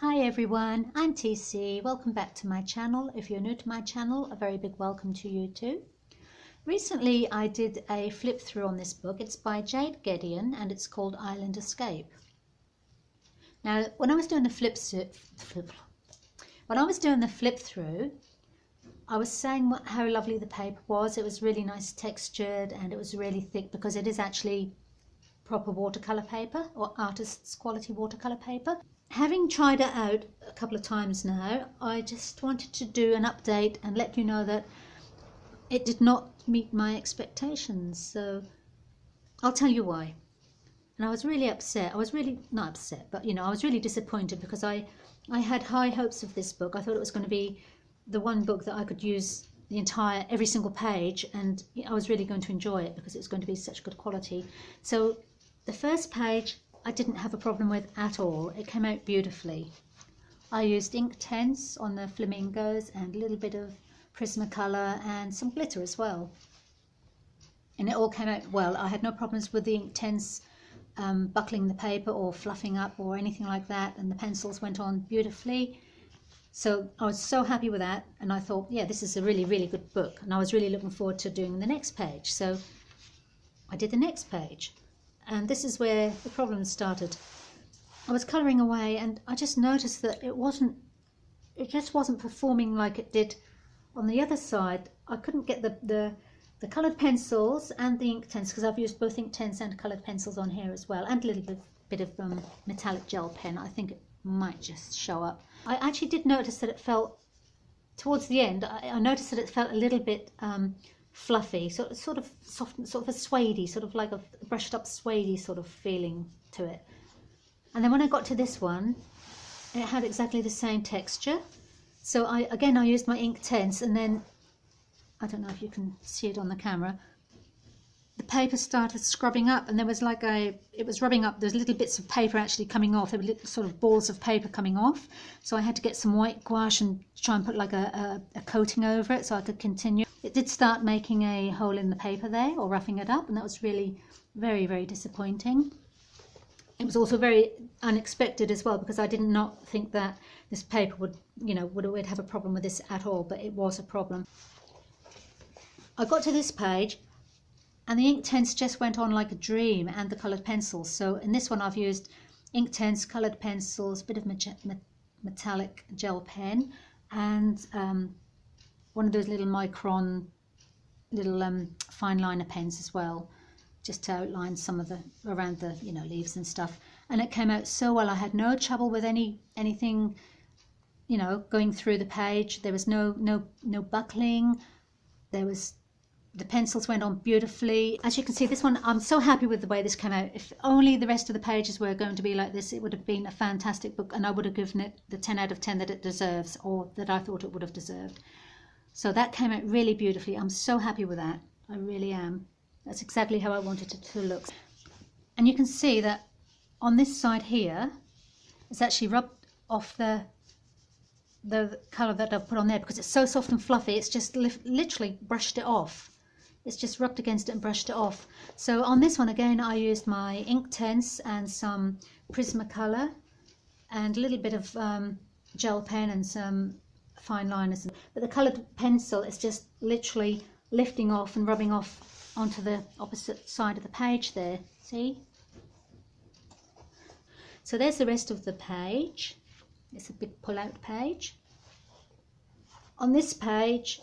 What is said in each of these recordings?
Hi everyone, I'm TC. Welcome back to my channel. If you're new to my channel, a very big welcome to you too. Recently I did a flip through on this book. It's by Jade Gedeon and it's called Island Escape. Now when I was doing the flip through, I was saying how lovely the paper was. It was really nice textured and it was really thick because it is actually proper watercolour paper or artist's quality watercolour paper. Having tried it out a couple of times now, I just wanted to do an update and let you know that it did not meet my expectations. So I'll tell you why. And I was really upset. I was really not upset, but I was really disappointed because I had high hopes of this book. I thought it was going to be the one book that I could use every single page, and I was really going to enjoy it because it was going to be such good quality. So the first page I didn't have a problem with at all. It came out beautifully. I used Inktense on the flamingos and a little bit of Prismacolor and some glitter as well. And it all came out well. I had no problems with the Inktense buckling the paper or fluffing up or anything like that, and the pencils went on beautifully. So I was so happy with that, and I thought, yeah, this is a really, really good book, and I was really looking forward to doing the next page. So I did the next page. And this is where the problem started. I was colouring away and I just noticed that it just wasn't performing like it did on the other side. I couldn't get the coloured pencils and the Inktense, because I've used both Inktense and coloured pencils on here as well, and a little bit of metallic gel pen. I think it might just show up. I actually did notice that it felt, towards the end, I noticed that it felt a little bit fluffy, sort of soft, sort of a suede-y, sort of like a brushed up suede-y sort of feeling to it. And then when I got to this one, it had exactly the same texture. So I used my Inktense, and then I don't know if you can see it on the camera, the paper started scrubbing up, and there was like it was rubbing up. There's little bits of paper actually coming off. There were little sort of balls of paper coming off. So I had to get some white gouache and try and put like a coating over it so I could continue. It did start making a hole in the paper there, or roughing it up, and that was really very, very disappointing. It was also very unexpected as well, because I did not think that this paper would have a problem with this at all, but it was a problem. I got to this page and the Inktense just went on like a dream, and the coloured pencils. So in this one I've used Inktense, coloured pencils, a bit of metallic gel pen, and one of those little micron fine liner pens as well, just to outline some of around the leaves and stuff. And it came out so well. I had no trouble with anything going through the page. There was no buckling. The pencils went on beautifully. As you can see, this one, I'm so happy with the way this came out. If only the rest of the pages were going to be like this, it would have been a fantastic book, and I would have given it the 10 out of 10 that it deserves, or that I thought it would have deserved. So that came out really beautifully. I'm so happy with that. I really am. That's exactly how I wanted it to look. And you can see that on this side here, it's actually rubbed off the colour that I've put on there, because it's so soft and fluffy. It's just literally brushed it off. It's just rubbed against it and brushed it off. So on this one again, I used my Inktense and some Prismacolor and a little bit of gel pen and some fine liners. But the coloured pencil is just literally lifting off and rubbing off onto the opposite side of the page there. See? So there's the rest of the page. It's a big pull-out page. On this page,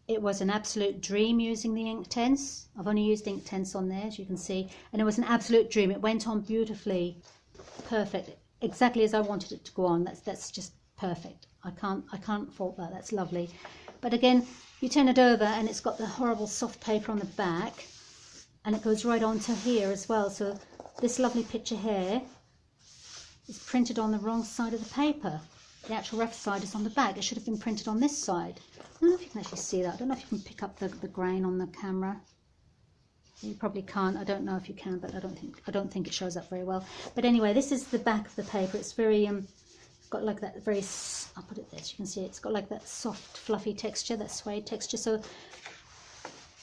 it was an absolute dream using the Inktense. I've only used Inktense on there, as you can see, and it was an absolute dream. It went on beautifully, perfect, exactly as I wanted it to go on. That's just perfect. I can't fault that. That's lovely. But again, you turn it over and it's got the horrible soft paper on the back, and it goes right onto here as well. So this lovely picture here is printed on the wrong side of the paper. The actual rough side is on the back. It should have been printed on this side. I don't know if you can actually see that. I don't know if you can pick up the grain on the camera. You probably can't. I don't know if you can, but I don't think it shows up very well. But anyway, this is the back of the paper. It's very got like that very, I'll put it there so you can see it. It's got like that soft fluffy texture, that suede texture. So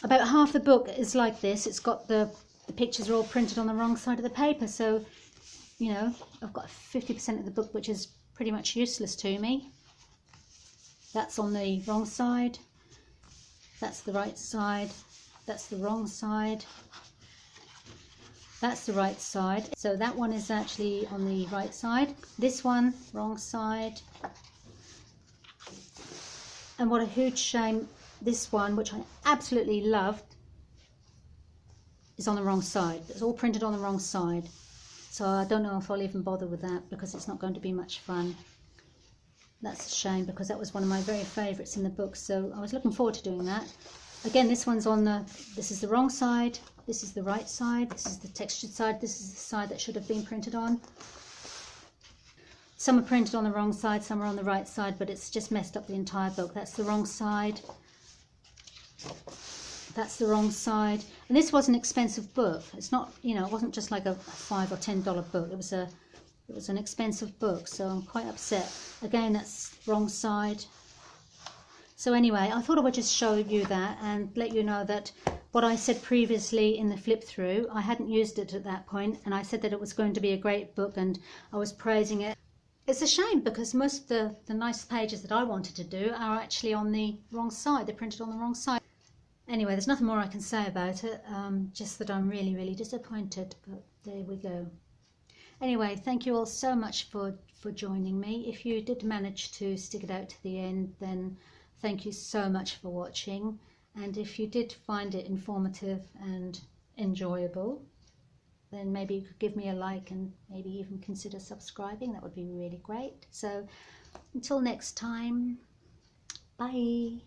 about half the book is like this. It's got the pictures are all printed on the wrong side of the paper. So I've got 50% of the book which is pretty much useless to me. That's on the wrong side, that's the right side, that's the wrong side, that's the right side. So that one is actually on the right side, this one wrong side. And what a huge shame, this one, which I absolutely loved, is on the wrong side. It's all printed on the wrong side. So I don't know if I'll even bother with that because it's not going to be much fun. That's a shame because that was one of my very favourites in the book. So I was looking forward to doing that. Again, this one's on this is the wrong side, this is the right side, this is the textured side, this is the side that should have been printed on. Some are printed on the wrong side, some are on the right side, but it's just messed up the entire book. That's the wrong side. That's the wrong side. And this was an expensive book. It's not, you know, it wasn't just like a $5 or $10 book. It was an expensive book, so I'm quite upset. Again, that's wrong side. So anyway, I thought I would just show you that and let you know that what I said previously in the flip through, I hadn't used it at that point, and I said that it was going to be a great book and I was praising it. It's a shame because most of the nice pages that I wanted to do are actually on the wrong side. They're printed on the wrong side. Anyway, there's nothing more I can say about it, just that I'm really, really disappointed, but there we go. Anyway, thank you all so much for joining me. If you did manage to stick it out to the end, then thank you so much for watching. And if you did find it informative and enjoyable, then maybe you could give me a like and maybe even consider subscribing. That would be really great. So until next time, bye.